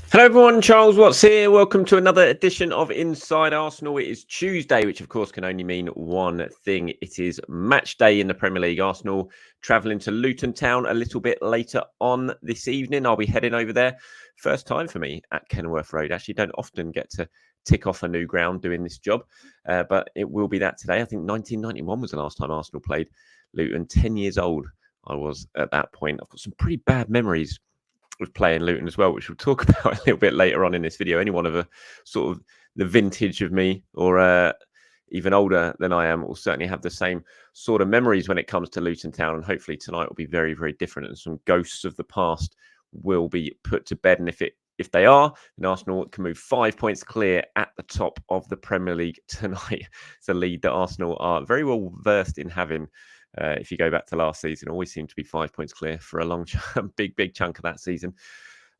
Hello everyone, Charles Watts here. Welcome to another edition of Inside Arsenal. It is Tuesday, which of course can only mean one thing. It is match day in the Premier League. Arsenal travelling to Luton Town a little bit later on this evening. I'll be heading over there. First time for me at Kenilworth Road. Actually, don't often get to tick off a new ground doing this job, but it will be that today. I think 1991 was the last time Arsenal played Luton. 10 years old I was at that point. I've got some pretty bad memories with playing Luton as well, which we'll talk about a little bit later on in this video. Anyone of a sort of the vintage of me or even older than I am will certainly have the same sort of memories when it comes to Luton Town. And hopefully tonight will be very, very different and some ghosts of the past will be put to bed. And if they are, then Arsenal can move 5 points clear at the top of the Premier League tonight. It's a lead that Arsenal are very well versed in having. If you go back to last season, always seemed to be 5 points clear for a big chunk of that season.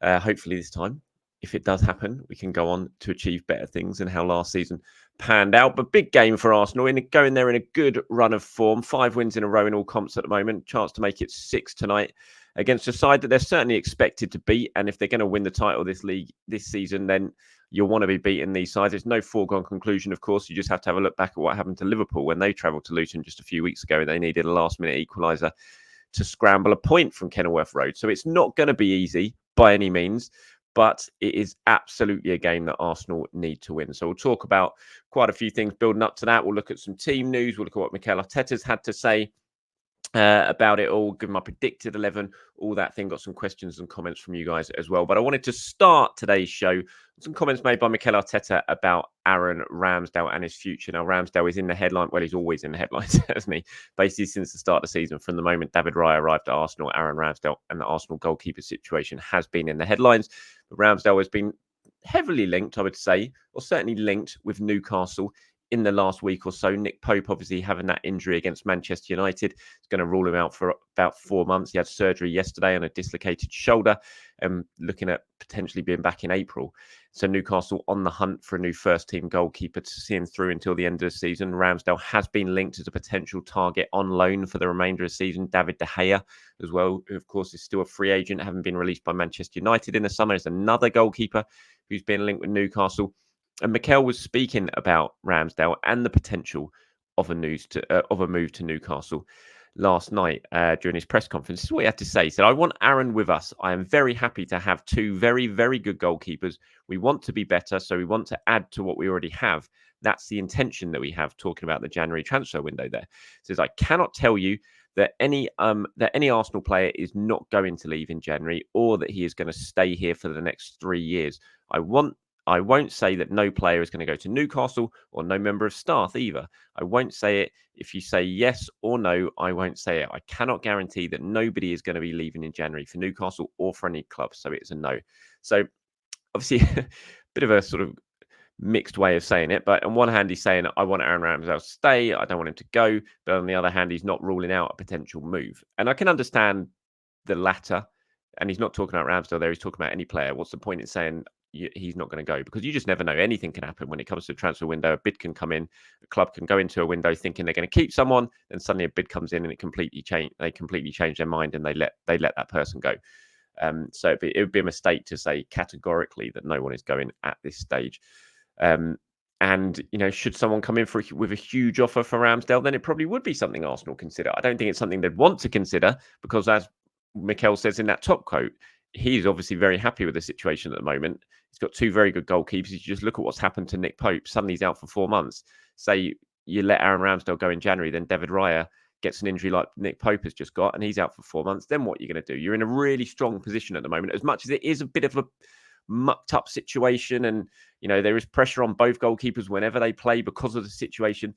Hopefully this time, if it does happen, we can go on to achieve better things than how last season panned out. But big game for Arsenal, going there in a good run of form. 5 wins in a row in all comps at the moment. Chance to make it 6 tonight against a side that they're certainly expected to beat. And if they're going to win the title this season, then you'll want to be beating these sides. It's no foregone conclusion, of course. You just have to have a look back at what happened to Liverpool when they travelled to Luton just a few weeks ago. They needed a last-minute equaliser to scramble a point from Kenilworth Road. So it's not going to be easy by any means, but it is absolutely a game that Arsenal need to win. So we'll talk about quite a few things building up to that. We'll look at some team news. We'll look at what Mikel Arteta's had to say about it all, give my predicted 11, all that thing. Got some questions and comments from you guys as well. But I wanted to start today's show with some comments made by Mikel Arteta about Aaron Ramsdale and his future. Now, Ramsdale is in the headline. Well, he's always in the headlines, hasn't he? Basically, since the start of the season, from the moment David Raya arrived at Arsenal, Aaron Ramsdale and the Arsenal goalkeeper situation has been in the headlines. But Ramsdale has been heavily linked, I would say, or certainly linked with Newcastle in the last week or so. Nick Pope, obviously having that injury against Manchester United, is going to rule him out for about 4 months. He had surgery yesterday on a dislocated shoulder and looking at potentially being back in April. So Newcastle on the hunt for a new first-team goalkeeper to see him through until the end of the season. Ramsdale has been linked as a potential target on loan for the remainder of the season. David De Gea as well, who of course is still a free agent, having been released by Manchester United in the summer, is another goalkeeper who's been linked with Newcastle. And Mikel was speaking about Ramsdale and the potential of a move to Newcastle last night during his press conference. This is what he had to say. He said, "I want Aaron with us. I am very happy to have 2 very, very good goalkeepers. We want to be better, so we want to add to what we already have. That's the intention that we have," talking about the January transfer window there. He says, "I cannot tell you that any Arsenal player is not going to leave in January or that he is going to stay here for the next 3 years. I won't say that no player is going to go to Newcastle or no member of staff either. I won't say it. If you say yes or no, I won't say it. I cannot guarantee that nobody is going to be leaving in January for Newcastle or for any club. So it's a no." So obviously, a bit of a sort of mixed way of saying it. But on one hand, he's saying, "I want Aaron Ramsdale to stay. I don't want him to go." But on the other hand, he's not ruling out a potential move. And I can understand the latter. And he's not talking about Ramsdale there. He's talking about any player. What's the point in saying he's not going to go? Because you just never know. Anything can happen when it comes to a transfer window. A bid can come in. A club can go into a window thinking they're going to keep someone, then suddenly a bid comes in and they completely change their mind and they let that person go. So it would be a mistake to say categorically that no one is going at this stage. And should someone come in with a huge offer for Ramsdale, then it probably would be something Arsenal consider. I don't think it's something they'd want to consider because, as Mikel says in that top quote, he's obviously very happy with the situation at the moment. He's got 2 very good goalkeepers. You just look at what's happened to Nick Pope. Suddenly he's out for 4 months. Say you let Aaron Ramsdale go in January, then David Raya gets an injury like Nick Pope has just got, and he's out for 4 months. Then what are you going to do? You're in a really strong position at the moment. As much as it is a bit of a mucked up situation, and there is pressure on both goalkeepers whenever they play because of the situation.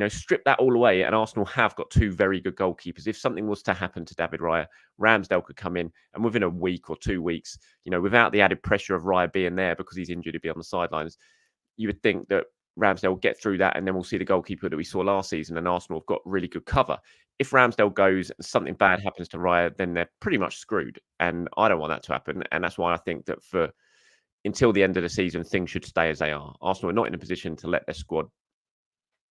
Strip that all away, and Arsenal have got 2 very good goalkeepers. If something was to happen to David Raya, Ramsdale could come in, and within a week or 2 weeks, without the added pressure of Raya being there because he's injured to be on the sidelines, you would think that Ramsdale will get through that, and then we'll see the goalkeeper that we saw last season, and Arsenal have got really good cover. If Ramsdale goes and something bad happens to Raya, then they're pretty much screwed, and I don't want that to happen, and that's why I think that until the end of the season, things should stay as they are. Arsenal are not in a position to let their squad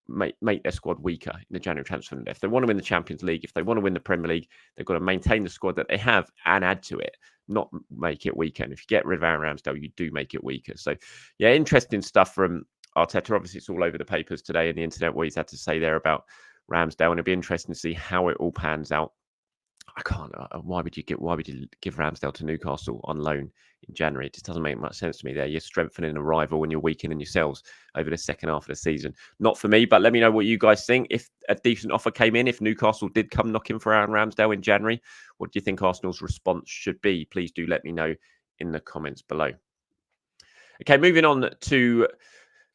make their squad weaker in the January transfer window. If they want to win the Champions League, if they want to win the Premier League, they've got to maintain the squad that they have and add to it, not make it weaker. And if you get rid of Aaron Ramsdale, you do make it weaker. So, yeah, interesting stuff from Arteta. Obviously, it's all over the papers today and the internet what he's had to say there about Ramsdale, and it'll be interesting to see how it all pans out. I can't. Why would you give Ramsdale to Newcastle on loan in January? It just doesn't make much sense to me. There, you're strengthening a rival when you're weakening yourselves over the second half of the season. Not for me, but let me know what you guys think. If a decent offer came in, if Newcastle did come knocking for Aaron Ramsdale in January, what do you think Arsenal's response should be? Please do let me know in the comments below. Okay, moving on to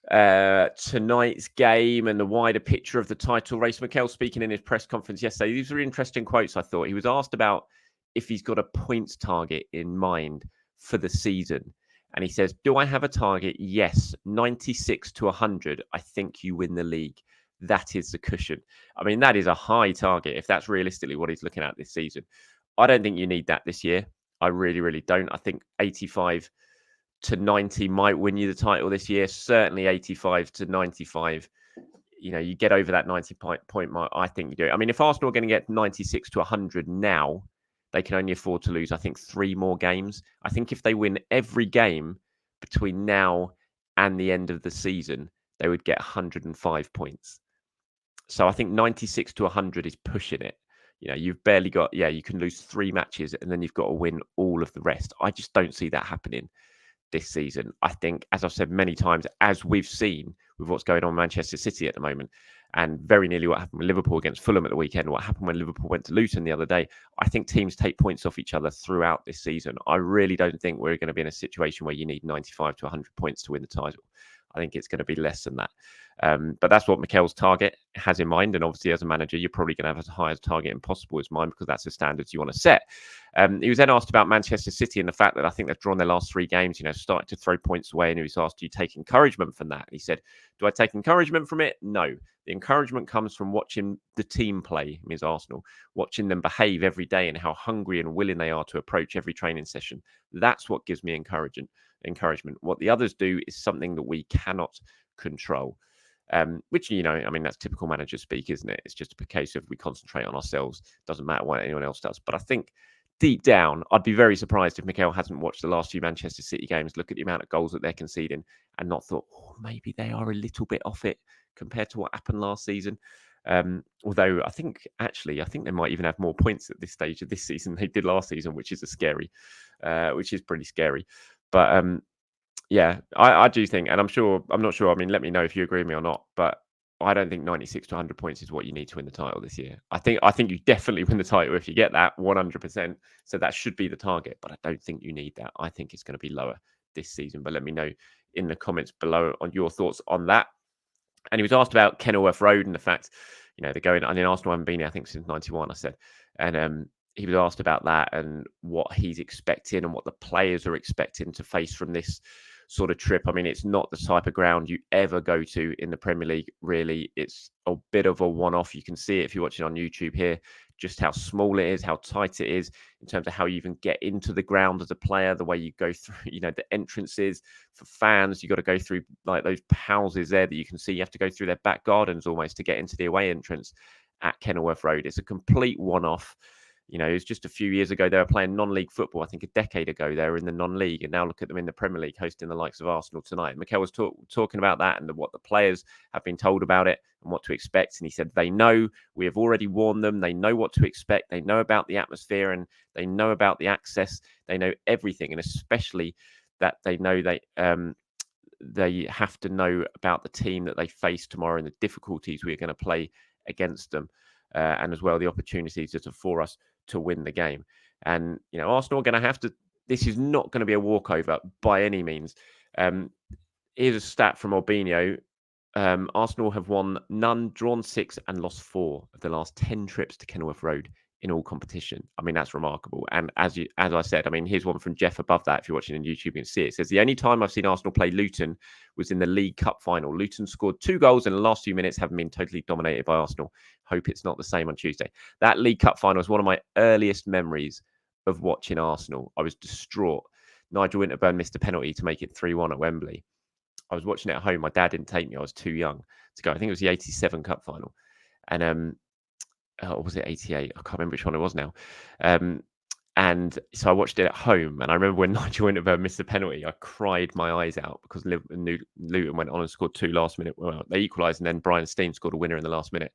tonight's game and the wider picture of the title race. Mikel speaking in his press conference yesterday. These were interesting quotes, I thought. He was asked about if he's got a points target in mind for the season. And he says, do I have a target? Yes, 96 to 100. I think you win the league. That is the cushion. I mean, that is a high target if that's realistically what he's looking at this season. I don't think you need that this year. I really, really don't. I think 85 to 90 might win you the title this year. Certainly 85 to 95. You know, you get over that 90 point mark, I think you do. I mean, if Arsenal are going to get 96 to 100 now, they can only afford to lose, I think, 3 more games. I think if they win every game between now and the end of the season, they would get 105 points. So I think 96 to 100 is pushing it. You know, you've barely got, you can lose 3 matches and then you've got to win all of the rest. I just don't see that happening this season. I think, as I've said many times, as we've seen with what's going on in Manchester City at the moment, and very nearly what happened with Liverpool against Fulham at the weekend, what happened when Liverpool went to Luton the other day, I think teams take points off each other throughout this season. I really don't think we're going to be in a situation where you need 95 to 100 points to win the title. I think it's going to be less than that. But that's what Mikel's target has in mind. And obviously, as a manager, you're probably going to have as high a target impossible as mine, because that's the standards you want to set. He was then asked about Manchester City and the fact that I think they've drawn their last 3 games, started to throw points away. And he was asked, do you take encouragement from that? And he said, do I take encouragement from it? No. The encouragement comes from watching the team play, means Arsenal, watching them behave every day and how hungry and willing they are to approach every training session. That's what gives me encouragement. What the others do is something that we cannot control. Which, I mean, that's typical manager speak, isn't it? It's just a case of we concentrate on ourselves. Doesn't matter what anyone else does. But I think deep down, I'd be very surprised if Mikel hasn't watched the last few Manchester City games, look at the amount of goals that they're conceding, and not thought, maybe they are a little bit off it compared to what happened last season. Although I think they might even have more points at this stage of this season than they did last season, which is pretty scary. But yeah, I do think, and I'm not sure. I mean, let me know if you agree with me or not. But I don't think 96 to 100 points is what you need to win the title this year. I think you definitely win the title if you get that 100%. So that should be the target. But I don't think you need that. I think it's going to be lower this season. But let me know in the comments below on your thoughts on that. And he was asked about Kenilworth Road and the fact, they're going. I mean, Arsenal haven't been here, I think, since '91. I said, and he was asked about that and what he's expecting and what the players are expecting to face from this sort of trip. I mean, it's not the type of ground you ever go to in the Premier League, really. It's a bit of a one-off. You can see it if you're watching on YouTube here, just how small it is, how tight it is in terms of how you even get into the ground as a player, the way you go through, the entrances for fans. You got to go through like those houses there that you can see. You have to go through their back gardens almost to get into the away entrance at Kenilworth Road. It's a complete one-off. It was just a few years ago, they were playing non-league football. I think a decade ago, they were in the non-league. And now look at them in the Premier League, hosting the likes of Arsenal tonight. Mikel was talking about that and what the players have been told about it and what to expect. And he said, they know, we have already warned them. They know what to expect. They know about the atmosphere and they know about the access. They know everything. And especially that they know they have to know about the team that they face tomorrow and the difficulties we're going to play against them. And as well, the opportunities that are for us to win the game. And, Arsenal are going to have to, this is not going to be a walkover by any means. Here's a stat from Albinho. Arsenal have won none, drawn 6 and lost 4 of the last 10 trips to Kenilworth Road in all competition. I mean, that's remarkable. And as I said, I mean, here's one from Jeff above that. If you're watching on YouTube, you can see it. It says, the only time I've seen Arsenal play Luton was in the League Cup final. Luton scored 2 goals in the last few minutes, having been totally dominated by Arsenal. Hope it's not the same on Tuesday. That League Cup final is one of my earliest memories of watching Arsenal. I was distraught. Nigel Winterburn missed a penalty to make it 3-1 at Wembley. I was watching it at home. My dad didn't take me. I was too young to go. I think it was the '87 Cup final, and or was it '88? I can't remember which one it was now. And so I watched it at home, and I remember when Nigel Winterburn missed the penalty, I cried my eyes out because Luton went on and scored 2 last minute. Well, they equalised, and then Brian Steen scored a winner in the last minute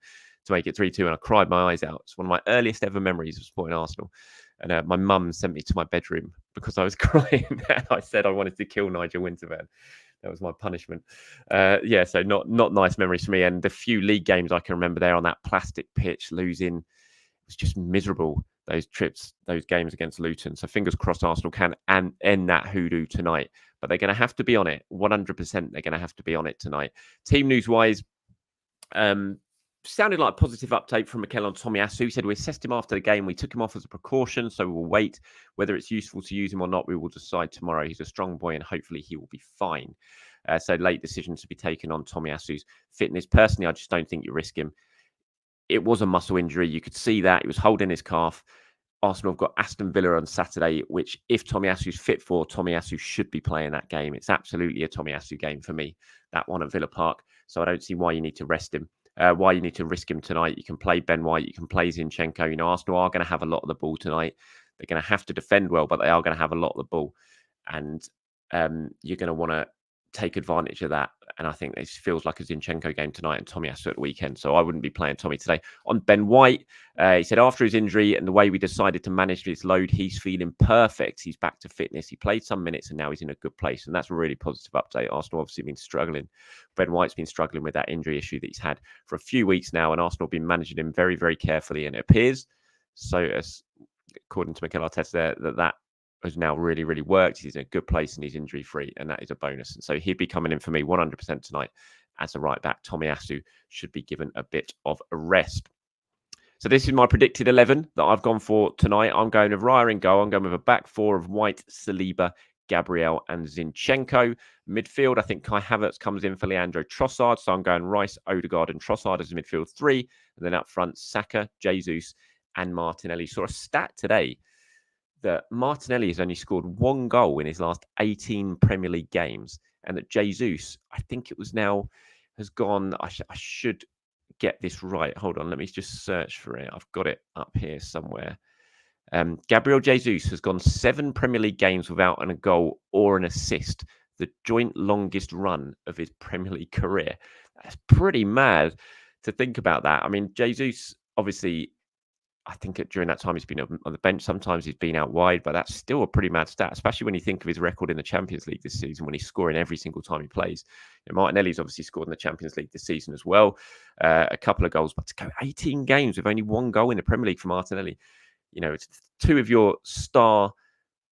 to make it 3-2, and I cried my eyes out. It's one of my earliest ever memories of supporting Arsenal. And my mum sent me to my bedroom because I was crying, and I said I wanted to kill Nigel Winterburn. That was my punishment. Yeah, so not nice memories for me. And the few league games I can remember there on that plastic pitch, losing, it was just miserable. Those trips, those games against Luton. So fingers crossed Arsenal can end that hoodoo tonight. But they're going to have to be on it. 100% they're going to have to be on it tonight. Team news-wise, sounded like a positive update from Mikel on Tomiyasu. He said we assessed him after the game. We took him off as a precaution, so we'll wait. Whether it's useful to use him or not, we will decide tomorrow. He's a strong boy, and hopefully he will be fine. So late decision to be taken on Tomiyasu's fitness. Personally, I just don't think you risk him. It was a muscle injury. You could see that. He was holding his calf. Arsenal have got Aston Villa on Saturday, which if Tomiyasu's fit for, Tomiyasu should be playing that game. It's absolutely a Tomiyasu game for me, that one at Villa Park. So I don't see why you need to rest him. Why you need to risk him tonight. You can play Ben White, you can play Zinchenko. You know, Arsenal are going to have a lot of the ball tonight. They're going to have to defend well, but they are going to have a lot of the ball. And you're going to want to take advantage of that. And I think this feels like a Zinchenko game tonight and Tomiyasu at the weekend. So I wouldn't be playing Tommy today. On Ben White, he said after his injury and the way we decided to manage his load, he's feeling perfect. He's back to fitness. He played some minutes and now he's in a good place. And that's a really positive update. Arsenal obviously been struggling. Ben White's been struggling with that injury issue that he's had for a few weeks now. And Arsenal have been managing him very, very carefully. And it appears, so as according to Mikel Arteta, that has now really, really worked. He's in a good place and he's injury free, and that is a bonus. And so he'd be coming in for me 100% tonight as a right back. Tomiyasu should be given a bit of a rest. So this is my predicted 11 that I've gone for tonight. I'm going with Raya in goal. I'm going with a back four of White, Saliba, Gabriel and Zinchenko. Midfield, I think Kai Havertz comes in for Leandro Trossard. So I'm going Rice, Odegaard and Trossard as a midfield three. And then up front, Saka, Jesus and Martinelli. Saw a stat today that Martinelli has only scored 1 goal in his last 18 Premier League games, and that Jesus, I think it was now, has gone. I should get this right. Hold on, let me just search for it. I've got it up here somewhere. Gabriel Jesus has gone 7 Premier League games without a goal or an assist, the joint longest run of his Premier League career. That's pretty mad to think about that. I mean, Jesus, obviously, I think during that time he's been on the bench. Sometimes he's been out wide, but that's still a pretty mad stat, especially when you think of his record in the Champions League this season when he's scoring every single time he plays. You know, Martinelli's obviously scored in the Champions League this season as well. A couple of goals, but to go 18 games with only 1 goal in the Premier League for Martinelli, you know, it's 2 of your star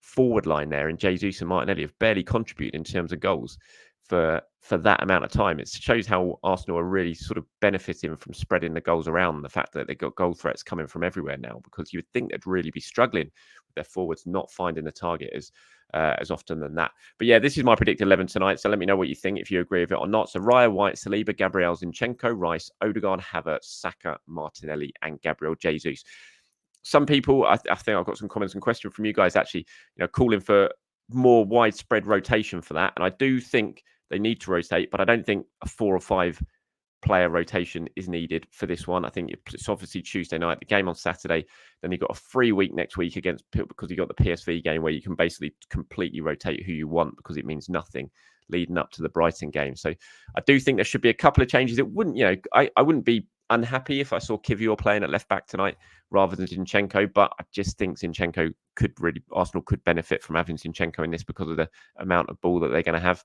forward line there, and Jesus and Martinelli have barely contributed in terms of goals for that amount of time. It shows how Arsenal are really sort of benefiting from spreading the goals around, the fact that they've got goal threats coming from everywhere now, because you would think they'd really be struggling with their forwards not finding the target as often than that. But yeah, this is my predicted 11 tonight, so let me know what you think, if you agree with it or not. So Raya, White, Saliba, Gabriel, Zinchenko, Rice, Odegaard, Havertz, Saka, Martinelli and Gabriel Jesus. Some people, I think I've got some comments and questions from you guys actually, you know, calling for more widespread rotation for that. And I do think they need to rotate, but I don't think a 4 or 5 player rotation is needed for this one. I think it's obviously Tuesday night, the game on Saturday. Then you've got a free week next week against, because you've got the PSV game where you can basically completely rotate who you want because it means nothing leading up to the Brighton game. So I do think there should be a couple of changes. It wouldn't, you know, I wouldn't be unhappy if I saw Kivior playing at left back tonight rather than Zinchenko, but I just think Zinchenko Arsenal could benefit from having Zinchenko in this because of the amount of ball that they're going to have.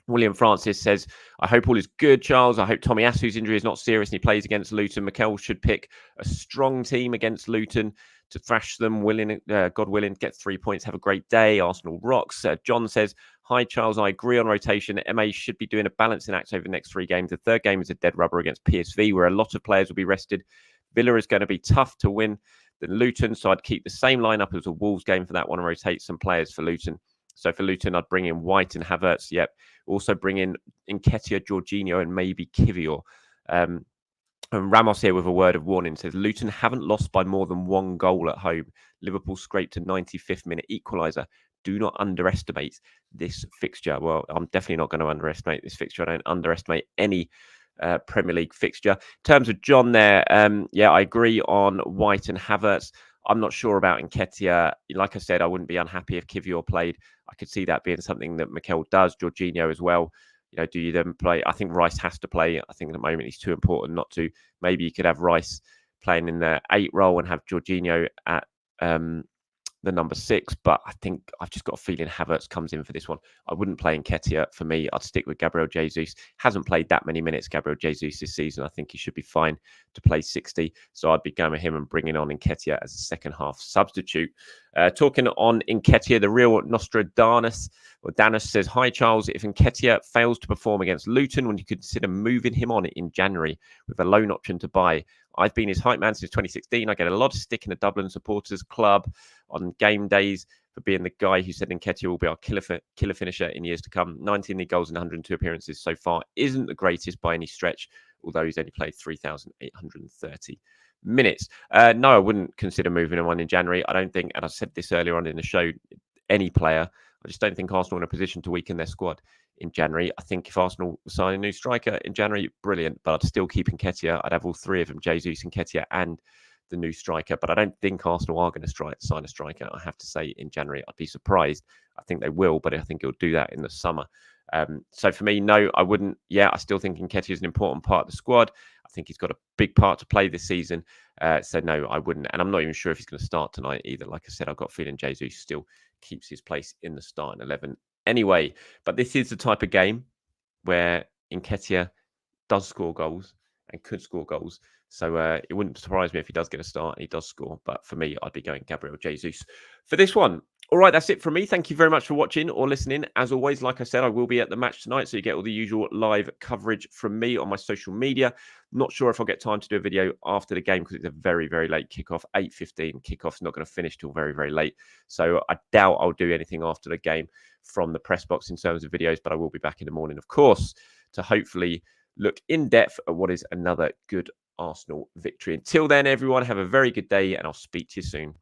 William Francis says, I hope all is good, Charles. I hope Tomiyasu's injury is not serious and he plays against Luton. Mikel should pick a strong team against Luton to thrash them, God willing, get 3 points. Have a great day. Arsenal rocks. John says, hi, Charles. I agree on rotation. MA should be doing a balancing act over the next 3 games. The third game is a dead rubber against PSV, where a lot of players will be rested. Villa is going to be tough to win than Luton, so I'd keep the same lineup as a Wolves game for that one and rotate some players for Luton. So for Luton, I'd bring in White and Havertz. Yep. Also bring in Nketiah, Jorginho, and maybe Kivior. And Ramos here with a word of warning says, Luton haven't lost by more than 1 goal at home. Liverpool scraped a 95th minute equaliser. do not underestimate this fixture. Well, I'm definitely not going to underestimate this fixture. I don't underestimate any Premier League fixture. In terms of John there, yeah, I agree on White and Havertz. I'm not sure about Nketiah. Like I said, I wouldn't be unhappy if Kivior played. I could see that being something that Mikel does. Jorginho as well. Do you then play? I think Rice has to play. I think at the moment he's too important not to. Maybe you could have Rice playing in the 8 role and have Jorginho at the number 6, but I think I've just got a feeling Havertz comes in for this one. I wouldn't play Nketiah. For me, I'd stick with Gabriel Jesus. Hasn't played that many minutes, Gabriel Jesus, this season. I think he should be fine to play 60. So I'd be going with him and bringing on Nketiah as a second half substitute. Talking on Nketiah, the real Nostradamus, or Danis says, hi, Charles. If Nketiah fails to perform against Luton, would you consider moving him on in January with a loan option to buy? I've been his hype man since 2016. I get a lot of stick in the Dublin supporters club on game days for being the guy who said Nketiah will be our killer finisher in years to come. 19 league goals and 102 appearances so far isn't the greatest by any stretch, although he's only played 3,830 minutes. No, I wouldn't consider moving him on in January. I don't think, and I said this earlier on in the show, any player, I just don't think Arsenal are in a position to weaken their squad in January. I think if Arsenal sign a new striker in January, brilliant, but I'd still keep Nketiah. I'd have all 3 of them, Jesus, Nketiah, and the new striker. But I don't think Arsenal are going to sign a striker, I have to say, in January. I'd be surprised. I think they will, but I think he'll do that in the summer. So for me, no, I wouldn't. Yeah, I still think Nketiah is an important part of the squad. I think he's got a big part to play this season. So no, I wouldn't. And I'm not even sure if he's going to start tonight either. Like I said, I've got a feeling Jesus still keeps his place in the starting 11 anyway. But this is the type of game where Nketiah does score goals and could score goals. So it wouldn't surprise me if he does get a start and he does score. But for me, I'd be going Gabriel Jesus for this one. All right, that's it from me. Thank you very much for watching or listening. As always, like I said, I will be at the match tonight, so you get all the usual live coverage from me on my social media. Not sure if I'll get time to do a video after the game because it's a very, very late kickoff. 8:15 kickoff's not going to finish till very, very late. So I doubt I'll do anything after the game from the press box in terms of videos, but I will be back in the morning, of course, to hopefully look in depth at what is another good Arsenal victory. Until then, everyone, have a very good day, and I'll speak to you soon.